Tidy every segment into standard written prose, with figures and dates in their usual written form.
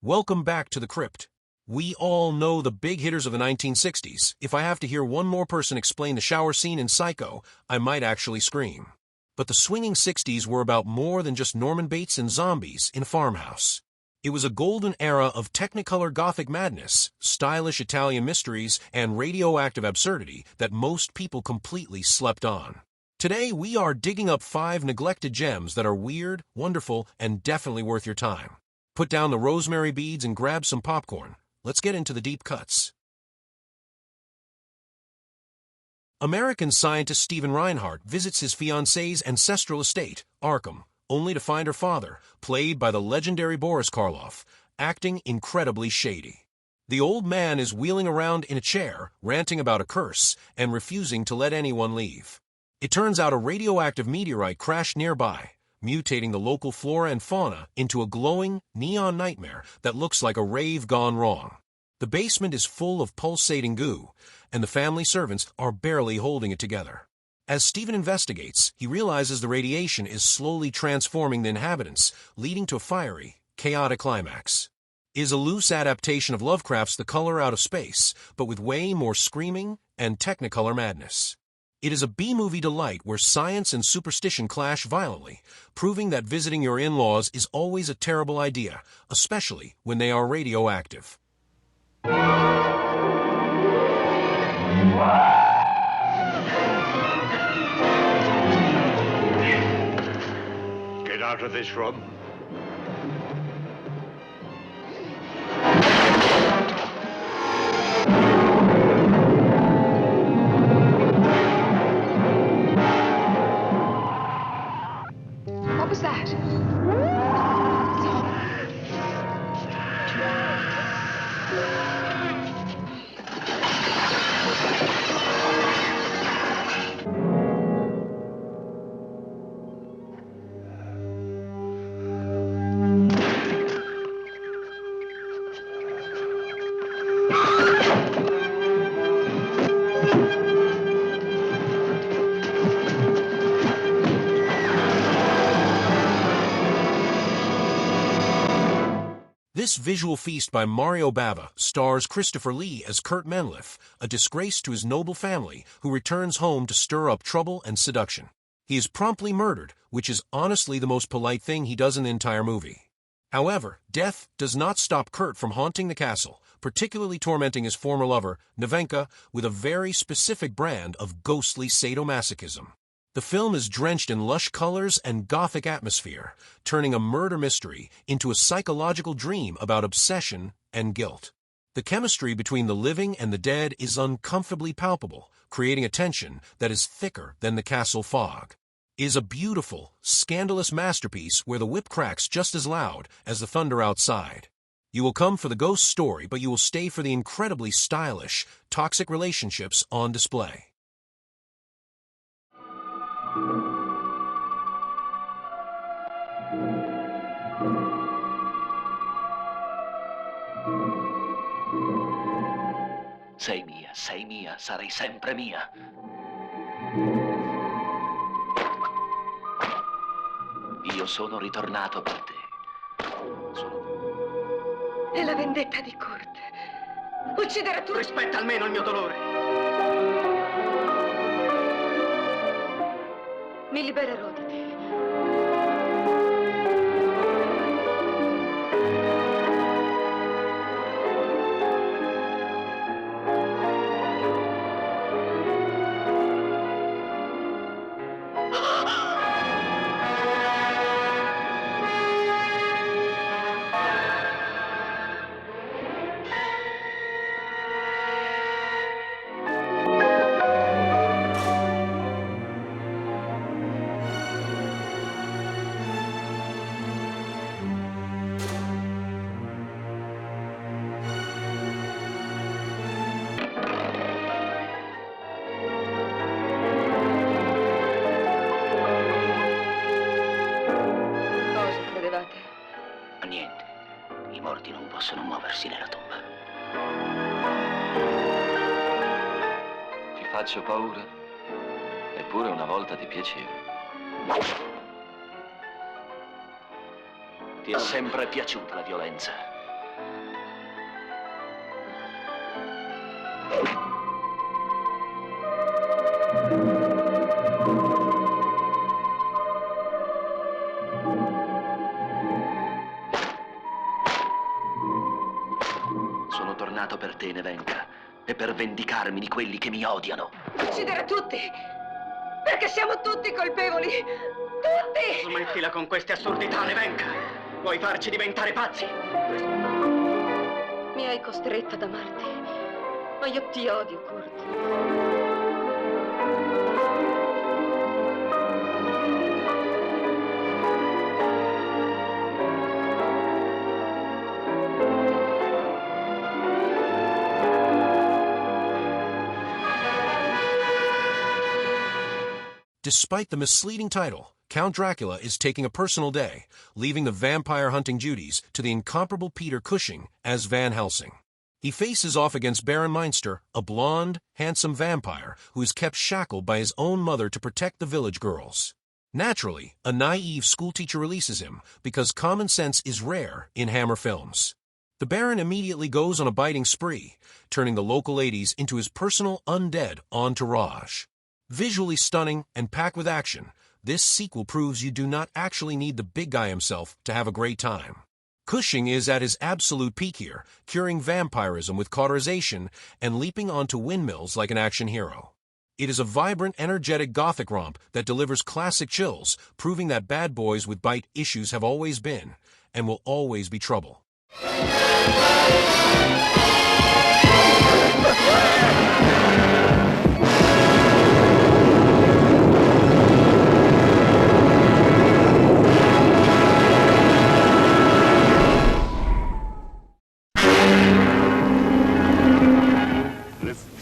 Welcome back to the crypt. We all know the big hitters of the 1960s. If I have to hear one more person explain the shower scene in Psycho, I might actually scream. But the swinging 60s were about more than just Norman Bates and zombies in a farmhouse. It was a golden era of Technicolor Gothic madness, stylish Italian mysteries, and radioactive absurdity that most people completely slept on. Today, we are digging up 5 neglected gems that are weird, wonderful, and definitely worth your time. Put down the rosemary beads and grab some popcorn. Let's get into the deep cuts. American scientist Stephen Reinhardt visits his fiancée's ancestral estate, Arkham, only to find her father, played by the legendary Boris Karloff, acting incredibly shady. The old man is wheeling around in a chair, ranting about a curse, and refusing to let anyone leave. It turns out a radioactive meteorite crashed nearby, mutating the local flora and fauna into a glowing, neon nightmare that looks like a rave gone wrong. The basement is full of pulsating goo, and the family servants are barely holding it together. As Stephen investigates, he realizes the radiation is slowly transforming the inhabitants, leading to a fiery, chaotic climax. It is a loose adaptation of Lovecraft's The Color Out of Space, but with way more screaming and Technicolor madness. It is a B-movie delight where science and superstition clash violently, proving that visiting your in-laws is always a terrible idea, especially when they are radioactive. Get out of this room. What was that? This visual feast by Mario Bava stars Christopher Lee as Kurt Menliff, a disgrace to his noble family who returns home to stir up trouble and seduction. He is promptly murdered, which is honestly the most polite thing he does in the entire movie. However, death does not stop Kurt from haunting the castle, particularly tormenting his former lover, Nevenka, with a very specific brand of ghostly sadomasochism. The film is drenched in lush colors and gothic atmosphere, turning a murder mystery into a psychological dream about obsession and guilt. The chemistry between the living and the dead is uncomfortably palpable, creating a tension that is thicker than the castle fog. It is a beautiful, scandalous masterpiece where the whip cracks just as loud as the thunder outside. You will come for the ghost story, but you will stay for the incredibly stylish, toxic relationships on display. Sei mia, sarai sempre mia. Io sono ritornato per te. È la vendetta di Kurt. Uccidere tu. Rispetta almeno il mio dolore. Mi libererò di te. Niente, i morti non possono muoversi nella tomba. Ti faccio paura? Eppure una volta ti piacevo. Ti è sempre piaciuta la violenza. Sono tornato per te, Nevenka, e per vendicarmi di quelli che mi odiano. Uccidere tutti! Perché siamo tutti colpevoli! Tutti! Smettila con queste assurdità, Nevenka! Vuoi farci diventare pazzi? Mi hai costretta ad amarti, ma io ti odio, Kurt. Despite the misleading title, Count Dracula is taking a personal day, leaving the vampire-hunting duties to the incomparable Peter Cushing as Van Helsing. He faces off against Baron Meinster, a blonde, handsome vampire who is kept shackled by his own mother to protect the village girls. Naturally, a naive schoolteacher releases him because common sense is rare in Hammer films. The Baron immediately goes on a biting spree, turning the local ladies into his personal undead entourage. Visually stunning and packed with action, this sequel proves you do not actually need the big guy himself to have a great time. Cushing is at his absolute peak here, curing vampirism with cauterization and leaping onto windmills like an action hero. It is a vibrant, energetic gothic romp that delivers classic chills, proving that bad boys with bite issues have always been, and will always be trouble.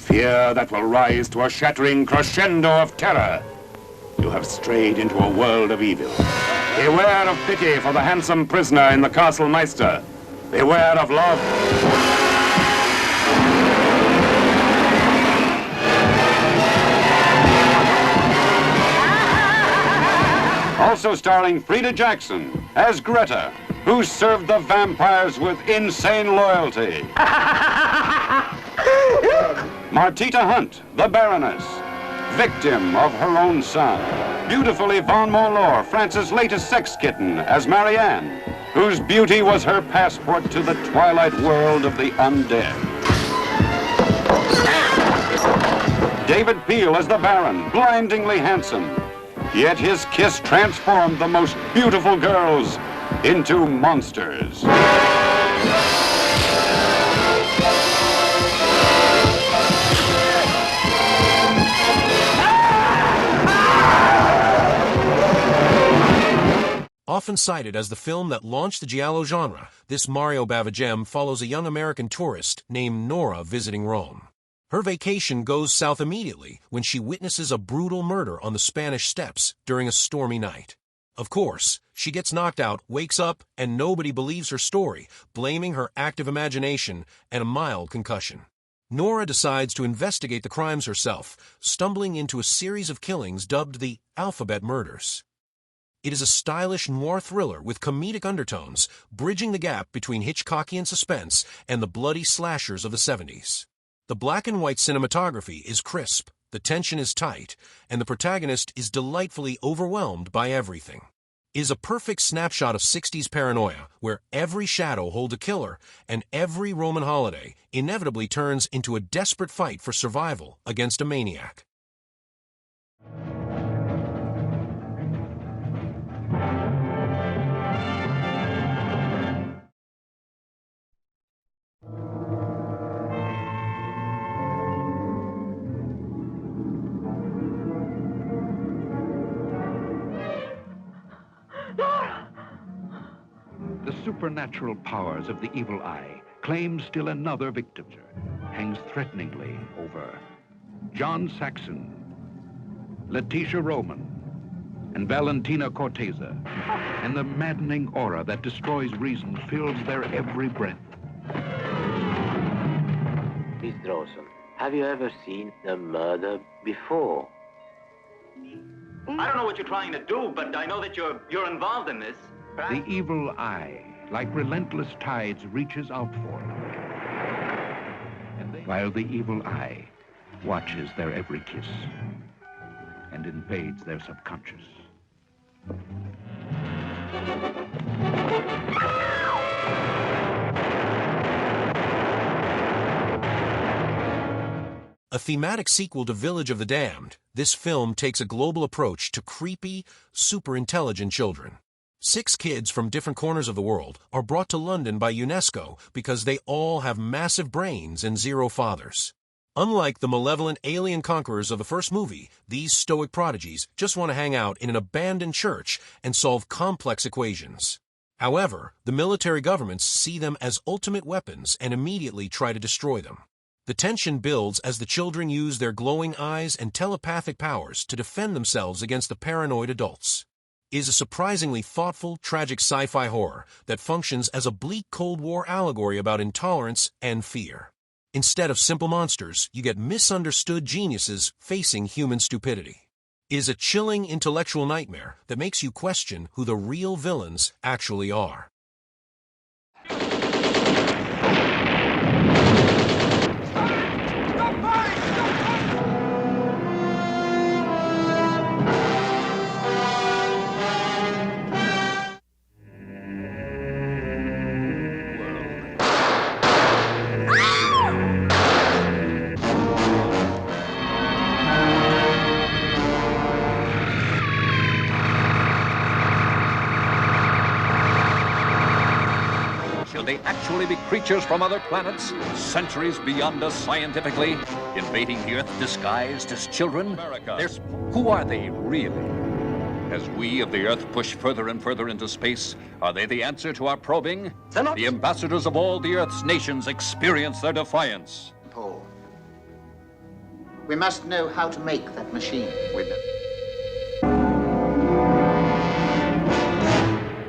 Fear that will rise to a shattering crescendo of terror. You have strayed into a world of evil. Beware of pity for the handsome prisoner in the Castle Meister. Beware of love. Also starring Frida Jackson as Greta, who served the vampires with insane loyalty. Martita Hunt, the Baroness, victim of her own son. Beautiful Yvonne Monlore, France's latest sex kitten, as Marianne, whose beauty was her passport to the twilight world of the undead. David Peel as the Baron, blindingly handsome, yet his kiss transformed the most beautiful girls into monsters. Often cited as the film that launched the giallo genre, this Mario Bava gem follows a young American tourist named Nora visiting Rome. Her vacation goes south immediately when she witnesses a brutal murder on the Spanish steps during a stormy night. Of course, she gets knocked out, wakes up, and nobody believes her story, blaming her active imagination and a mild concussion. Nora decides to investigate the crimes herself, stumbling into a series of killings dubbed the Alphabet Murders. It is a stylish noir thriller with comedic undertones, bridging the gap between Hitchcockian suspense and the bloody slashers of the 70s. The black and white cinematography is crisp, the tension is tight, and the protagonist is delightfully overwhelmed by everything. It is a perfect snapshot of 60s paranoia, where every shadow holds a killer, and every Roman holiday inevitably turns into a desperate fight for survival against a maniac. The supernatural powers of the evil eye claim still another victim, hangs threateningly over John Saxon, Letitia Roman, and Valentina Corteza, and the maddening aura that destroys reason fills their every breath. Miss Drawson, have you ever seen a murder before? I don't know what you're trying to do, but I know that you're involved in this. The evil eye, like relentless tides, reaches out for them. And they while the evil eye watches their every kiss and invades their subconscious. A thematic sequel to Village of the Damned, this film takes a global approach to creepy, super-intelligent children. 6 kids from different corners of the world are brought to London by UNESCO because they all have massive brains and 0 fathers. Unlike the malevolent alien conquerors of the first movie, these stoic prodigies just want to hang out in an abandoned church and solve complex equations. However, the military governments see them as ultimate weapons and immediately try to destroy them. The tension builds as the children use their glowing eyes and telepathic powers to defend themselves against the paranoid adults. It is a surprisingly thoughtful, tragic sci-fi horror that functions as a bleak Cold War allegory about intolerance and fear. Instead of simple monsters, you get misunderstood geniuses facing human stupidity. It is a chilling intellectual nightmare that makes you question who the real villains actually are. They actually be creatures from other planets, centuries beyond us scientifically, invading the Earth disguised as children? Who are they, really? As we of the Earth push further and further into space, are they the answer to our probing? The ambassadors of all the Earth's nations experience their defiance. Paul, we must know how to make that machine.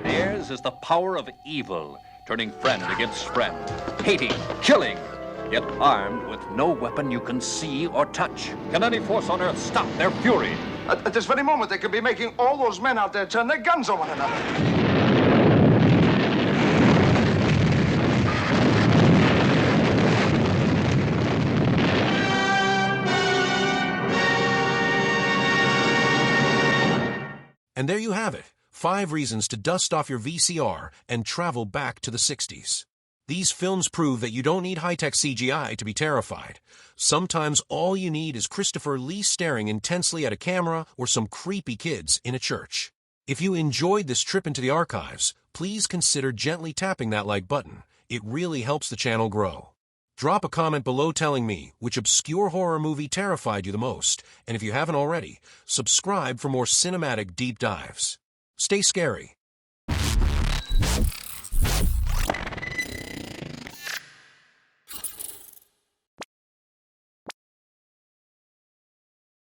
Theirs is the power of evil, turning friend against friend, hating, killing, yet armed with no weapon you can see or touch. Can any force on Earth stop their fury? At this very moment, they could be making all those men out there turn their guns on one another. And there you have it. 5 reasons to dust off your VCR and travel back to the 60s. These films prove that you don't need high-tech CGI to be terrified. Sometimes all you need is Christopher Lee staring intensely at a camera or some creepy kids in a church. If you enjoyed this trip into the archives, please consider gently tapping that like button. It really helps the channel grow. Drop a comment below telling me which obscure horror movie terrified you the most, and if you haven't already, subscribe for more cinematic deep dives. Stay scary.